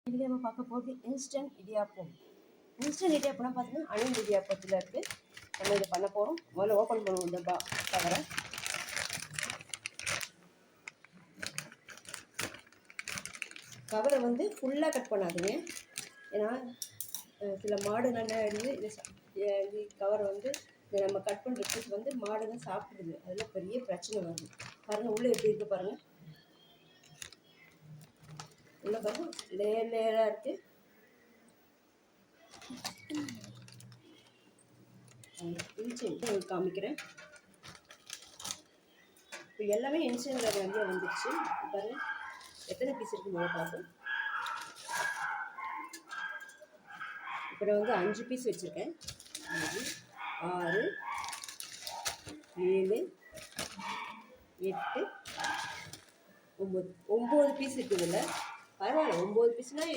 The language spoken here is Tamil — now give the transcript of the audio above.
இன்றைக்கி நம்ம பார்க்க போகிறது இன்ஸ்டன்ட் இடியாப்பம். இன்ஸ்டன்ட் இடியாப்பம்னா பார்த்தீங்கன்னா அணில் இடியாப்பத்தில் இருக்குது. நம்ம இதை பண்ண போகிறோம். முதல்ல ஓப்பன் பண்ணுவோம் இந்த கவரை. கவரை வந்து ஃபுல்லாக கட் பண்ணாதீங்க. ஏன்னா சில மாடுகள் என்ன ஆகிடுது, இது கவரை வந்து நம்ம கட் பண்ணுறதுக்கு வந்து மாடு தான் சாப்பிடுது. அதில் பெரிய பிரச்சனை வருது. பாருங்கள் உள்ளே எப்படி இருக்குது பாருங்கள். உள்ளே பாருங்கள் லேயர் லேயராக இருக்குது. பிரித்து காமிக்கிறேன். இப்போ எல்லாமே இன்ஸ்டன்ட் நிறைய வந்துடுச்சு. பாருங்கள் எத்தனை பீஸ் இருக்குன்னு பார்ப்போம். இப்போ நான் வந்து 5 பீஸ் வச்சுருக்கேன். 5, 6, 7, 8, 9 பீஸ் இருக்குதுல்ல. பரவாயில்ல, 9 பீஸ்னால்